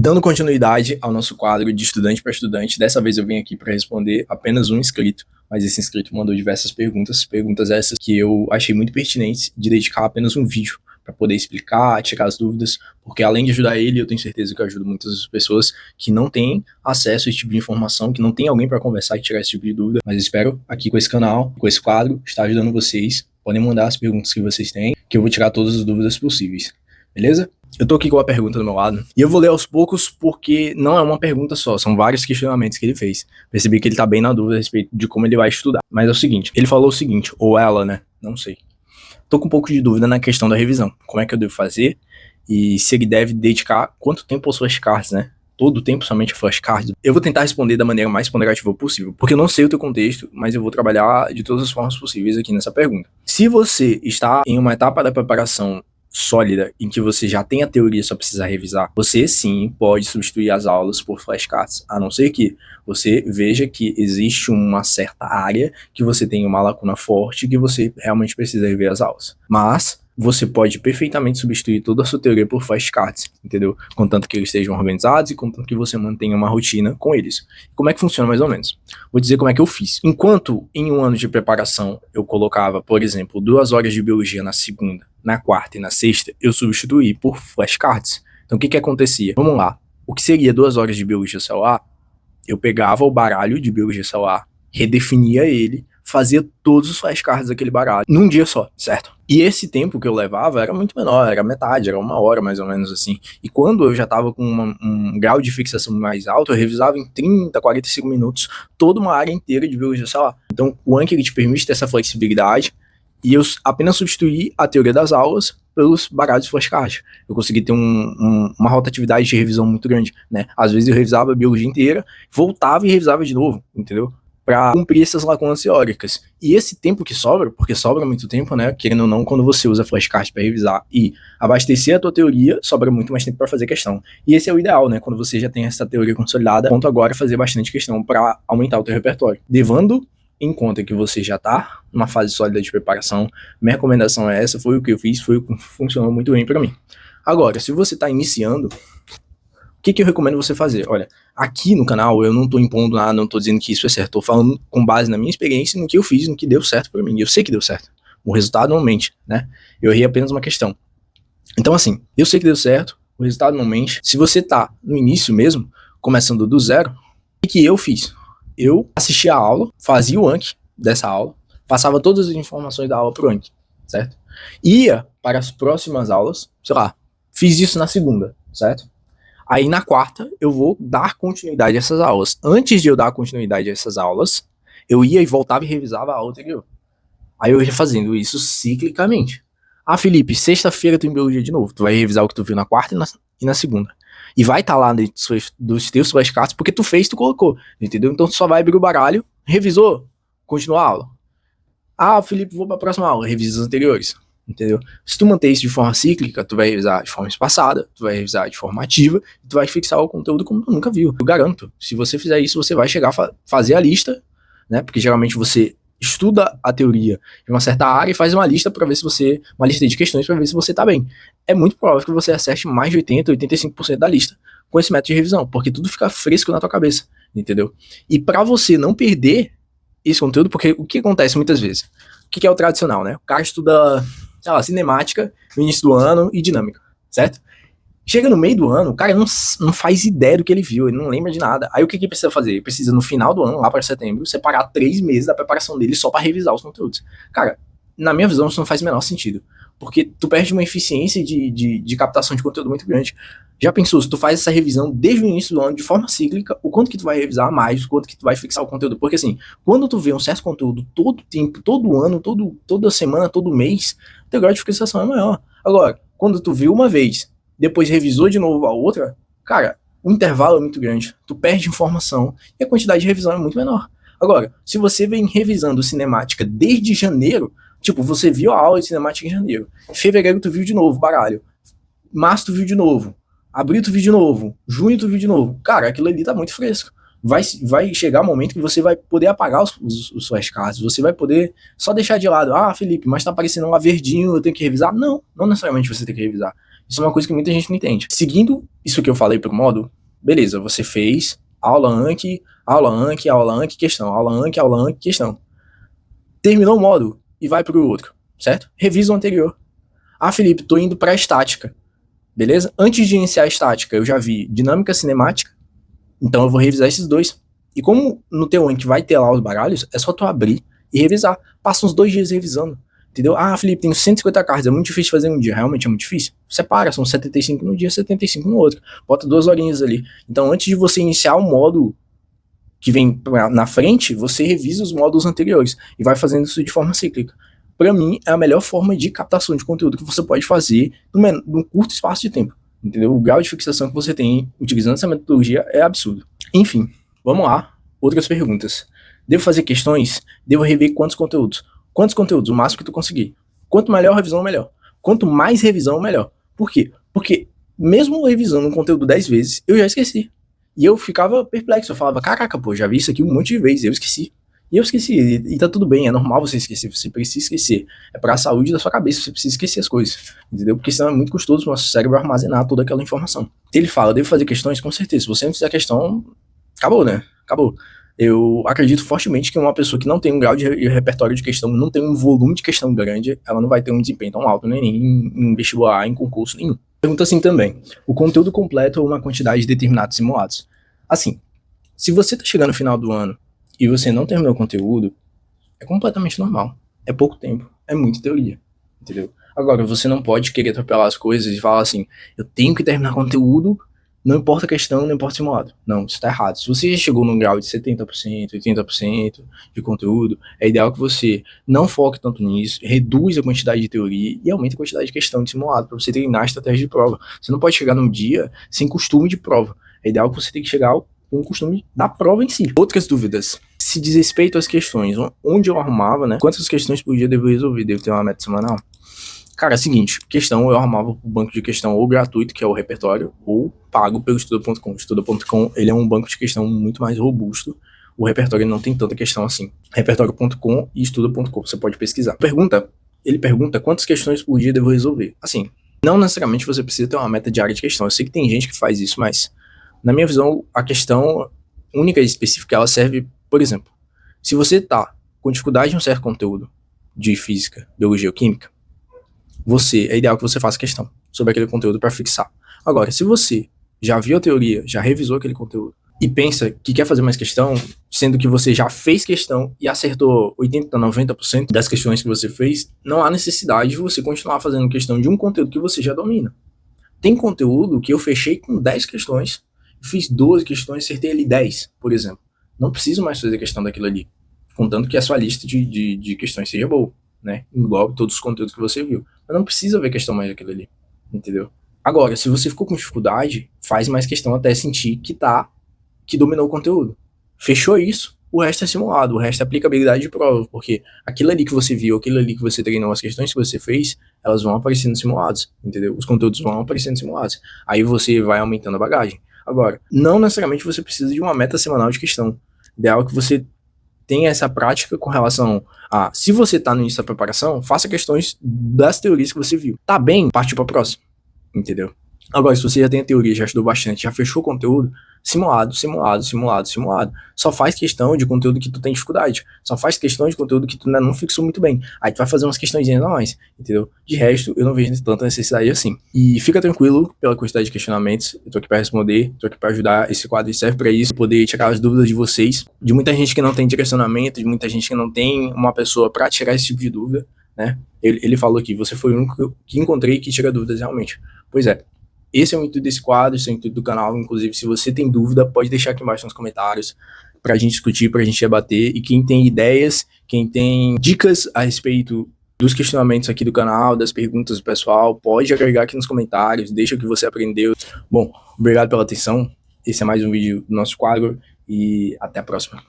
Dando continuidade ao nosso quadro de estudante para estudante, dessa vez eu vim aqui para responder apenas um inscrito, mas esse inscrito mandou diversas perguntas essas que eu achei muito pertinentes de dedicar apenas um vídeo para poder explicar, tirar as dúvidas, porque além de ajudar ele, eu tenho certeza que eu ajudo muitas pessoas que não têm acesso a esse tipo de informação, que não tem alguém para conversar e tirar esse tipo de dúvida, mas espero aqui com esse canal, com esse quadro, estar ajudando vocês. Podem mandar as perguntas que vocês têm, que eu vou tirar todas as dúvidas possíveis, beleza? Eu tô aqui com a pergunta do meu lado, e eu vou ler aos poucos porque não é uma pergunta só, são vários questionamentos que ele fez. Percebi que ele tá bem na dúvida a respeito de como ele vai estudar. Mas é o seguinte, ele falou o seguinte, ou ela, né, não sei. Tô com um pouco de dúvida na questão da revisão, como é que eu devo fazer, e se ele deve dedicar quanto tempo aos flashcards, né? Todo o tempo somente a flashcards? Eu vou tentar responder da maneira mais ponderativa possível, porque eu não sei o teu contexto, mas eu vou trabalhar de todas as formas possíveis aqui nessa pergunta. Se você está em uma etapa da preparação sólida, em que você já tem a teoria, só precisa revisar, você sim pode substituir as aulas por flashcards, a não ser que você veja que existe uma certa área que você tem uma lacuna forte que você realmente precisa rever as aulas. Mas você pode perfeitamente substituir toda a sua teoria por flashcards, entendeu? Contanto que eles estejam organizados e contanto que você mantenha uma rotina com eles. Como é que funciona mais ou menos? Vou dizer como é que eu fiz. Enquanto em um ano de preparação eu colocava, por exemplo, 2 horas de biologia na segunda, na quarta e na sexta, eu substituí por flashcards. Então o que acontecia? Vamos lá. O que seria 2 horas de biologia celular? Eu pegava o baralho de biologia celular, redefinia ele, fazia todos os flashcards daquele baralho num dia só, certo? E esse tempo que eu levava era muito menor, era metade, era 1 hora mais ou menos assim. E quando eu já tava com um grau de fixação mais alto, eu revisava em 30, 45 minutos toda uma área inteira de biologia celular. Então o Anki ele te permite ter essa flexibilidade e eu apenas substituí a teoria das aulas pelos baralhos de flashcards. Eu consegui ter uma rotatividade de revisão muito grande, né? Às vezes eu revisava a biologia inteira, voltava e revisava de novo, entendeu? Para cumprir essas lacunas teóricas. E esse tempo que sobra, porque sobra muito tempo, né, querendo ou não, quando você usa flashcards para revisar e abastecer a tua teoria, sobra muito mais tempo para fazer questão. E esse é o ideal, né, quando você já tem essa teoria consolidada, ponto agora fazer bastante questão para aumentar o teu repertório. Levando em conta que você já tá numa fase sólida de preparação, minha recomendação é essa, foi o que eu fiz, foi o que funcionou muito bem para mim. Agora, se você tá iniciando, o que eu recomendo você fazer? Olha, aqui no canal eu não tô impondo nada, não tô dizendo que isso é certo, tô falando com base na minha experiência, no que eu fiz, no que deu certo pra mim. Eu sei que deu certo. O resultado não mente, né? Eu errei apenas uma questão. Então assim, eu sei que deu certo, o resultado não mente. Se você tá no início mesmo, começando do zero, o que eu fiz? Eu assistia a aula, fazia o Anki dessa aula, passava todas as informações da aula pro Anki, certo? Ia para as próximas aulas, sei lá, fiz isso na segunda, certo? Aí na quarta eu vou dar continuidade a essas aulas. Antes de eu dar continuidade a essas aulas, eu ia e voltava e revisava a aula anterior. Aí eu ia fazendo isso ciclicamente. Ah, Felipe, sexta-feira tu em biologia de novo. Tu vai revisar o que tu viu na quarta e na segunda. E vai estar lá dos teus flashcards, porque tu fez, tu colocou. Entendeu? Então tu só vai abrir o baralho, revisou, continua a aula. Ah, Felipe, vou para a próxima aula, revisa as anteriores. Entendeu? Se tu manter isso de forma cíclica, tu vai revisar de forma espaçada, tu vai revisar de forma ativa, tu vai fixar o conteúdo como tu nunca viu. Eu garanto, se você fizer isso, você vai chegar a fazer a lista, né? Porque geralmente você estuda a teoria de uma certa área e faz uma lista para ver se você, uma lista de questões para ver se você tá bem. É muito provável que você acerte mais de 80, 85% da lista com esse método de revisão, porque tudo fica fresco na tua cabeça, entendeu? E para você não perder esse conteúdo, porque o que acontece muitas vezes? O que é o tradicional, né? O cara estuda, sei lá, cinemática no início do ano e dinâmica, certo? Chega no meio do ano, o cara não faz ideia do que ele viu, ele não lembra de nada. Aí o que ele precisa fazer? Ele precisa, no final do ano, lá para setembro, separar 3 meses da preparação dele só para revisar os conteúdos. Cara, na minha visão, isso não faz o menor sentido. Porque tu perde uma eficiência de captação de conteúdo muito grande. Já pensou, se tu faz essa revisão desde o início do ano, de forma cíclica, o quanto que tu vai revisar mais, o quanto que tu vai fixar o conteúdo? Porque assim, quando tu vê um certo conteúdo todo tempo, todo ano, toda semana, todo mês, teu grau de fixação é maior. Agora, quando tu viu uma vez, depois revisou de novo a outra, cara, o intervalo é muito grande, tu perde informação e a quantidade de revisão é muito menor. Agora, se você vem revisando cinemática desde janeiro, tipo, você viu a aula de cinemática em janeiro, em fevereiro tu viu de novo baralho, março tu viu de novo, abril tu viu de novo, junho tu viu de novo, cara, aquilo ali tá muito fresco. Vai chegar um momento que você vai poder apagar os flashcards, você vai poder só deixar de lado, ah, Felipe, mas tá aparecendo lá verdinho, eu tenho que revisar? Não necessariamente você tem que revisar. Isso é uma coisa que muita gente não entende. Seguindo isso que eu falei pro módulo, beleza, você fez aula Anki, aula Anki, aula Anki, questão, aula Anki, aula Anki, questão. Terminou o módulo e vai pro outro, certo? Revisa o anterior. Ah, Felipe, tô indo pra estática, beleza? Antes de iniciar a estática, eu já vi dinâmica cinemática, então eu vou revisar esses dois. E como no teu Anki vai ter lá os baralhos, é só tu abrir e revisar. Passa uns 2 dias revisando. Entendeu? Ah, Felipe, tenho 150 cards, é muito difícil fazer um dia. Realmente é muito difícil. Separa, são 75 no dia, 75 no outro. Bota 2 horinhas ali. Então, antes de você iniciar o módulo que vem na frente, você revisa os módulos anteriores e vai fazendo isso de forma cíclica. Para mim, é a melhor forma de captação de conteúdo que você pode fazer num curto espaço de tempo. Entendeu? O grau de fixação que você tem utilizando essa metodologia é absurdo. Enfim, vamos lá. Outras perguntas. Devo fazer questões? Devo rever quantos conteúdos? Quantos conteúdos? O máximo que tu conseguir. Quanto melhor a revisão, melhor. Quanto mais revisão, melhor. Por quê? Porque mesmo revisando um conteúdo 10 vezes, eu já esqueci. E eu ficava perplexo. Eu falava, caraca, pô, já vi isso aqui um monte de vezes, eu esqueci. E eu esqueci. E tá tudo bem, é normal você esquecer. Você precisa esquecer. É pra saúde da sua cabeça, você precisa esquecer as coisas. Entendeu? Porque senão é muito custoso pro nosso cérebro armazenar toda aquela informação. Se ele fala, devo fazer questões, com certeza. Se você não fizer questão, acabou, né? Acabou. Eu acredito fortemente que uma pessoa que não tem um grau de repertório de questão, não tem um volume de questão grande, ela não vai ter um desempenho tão alto, nem em vestibular, em concurso nenhum. Pergunta assim também, o conteúdo completo ou uma quantidade de determinados simulados? Assim, se você tá chegando no final do ano e você não terminou o conteúdo, é completamente normal. É pouco tempo, é muita teoria, entendeu? Agora, você não pode querer atropelar as coisas e falar assim, eu tenho que terminar conteúdo, não importa a questão, não importa o simulado. Não, isso está errado. Se você já chegou num grau de 70%, 80% de conteúdo, é ideal que você não foque tanto nisso, reduz a quantidade de teoria e aumente a quantidade de questão de simulado para você treinar a estratégia de prova. Você não pode chegar num dia sem costume de prova. É ideal que você tenha que chegar com o costume da prova em si. Outras dúvidas. Se diz respeito às questões, onde eu arrumava, né? Quantas questões por dia devo resolver? Devo ter uma meta semanal? Cara, é o seguinte, questão eu arrumava o banco de questão ou gratuito, que é o repertório, ou pago pelo Estuda.com. Estuda.com, ele é um banco de questão muito mais robusto. O repertório não tem tanta questão assim. Repertório.com e Estuda.com, você pode pesquisar. Ele pergunta quantas questões por dia devo resolver. Assim, não necessariamente você precisa ter uma meta diária de questão. Eu sei que tem gente que faz isso, mas na minha visão, a questão única e específica, ela serve, por exemplo, se você tá com dificuldade em um certo conteúdo de física, biologia ou química, é ideal que você faça questão sobre aquele conteúdo para fixar. Agora, se você já viu a teoria, já revisou aquele conteúdo e pensa que quer fazer mais questão, sendo que você já fez questão e acertou 80%, 90% das questões que você fez, não há necessidade de você continuar fazendo questão de um conteúdo que você já domina. Tem conteúdo que eu fechei com 10 questões, fiz 12 questões, acertei ali 10, por exemplo. Não preciso mais fazer questão daquilo ali, contanto que a sua lista de questões seja boa, né? Englobe todos os conteúdos que você viu. Mas não precisa ver questão mais daquilo ali, entendeu? Agora, se você ficou com dificuldade, faz mais questão até sentir que dominou o conteúdo. Fechou isso, o resto é simulado, o resto é aplicabilidade de prova, porque aquilo ali que você viu, aquilo ali que você treinou, as questões que você fez, elas vão aparecendo simulados, entendeu? Os conteúdos vão aparecendo simulados. Aí você vai aumentando a bagagem. Agora, não necessariamente você precisa de uma meta semanal de questão. Ideal que você tenha essa prática com relação a, se você tá no início da preparação, faça questões das teorias que você viu. Tá bem? Parte pra próxima, entendeu? Agora, se você já tem a teoria, já estudou bastante, já fechou o conteúdo, simulado. Só faz questão de conteúdo que tu tem dificuldade. Só faz questão de conteúdo que tu ainda não fixou muito bem. Aí tu vai fazer umas questõezinhas a mais, entendeu? De resto, eu não vejo tanta necessidade assim. E fica tranquilo pela quantidade de questionamentos. Eu tô aqui pra responder, tô aqui pra ajudar. Esse quadro serve pra isso, poder tirar as dúvidas de vocês. De muita gente que não tem direcionamento, de muita gente que não tem uma pessoa pra tirar esse tipo de dúvida, né? Ele falou aqui, você foi o único que encontrei que tira dúvidas realmente. Pois é. Esse é o intuito desse quadro, esse é o intuito do canal. Inclusive, se você tem dúvida, pode deixar aqui embaixo nos comentários pra gente discutir, pra gente debater. E quem tem ideias, quem tem dicas a respeito dos questionamentos aqui do canal, das perguntas do pessoal, pode agregar aqui nos comentários, deixa o que você aprendeu. Bom, obrigado pela atenção. Esse é mais um vídeo do nosso quadro e até a próxima.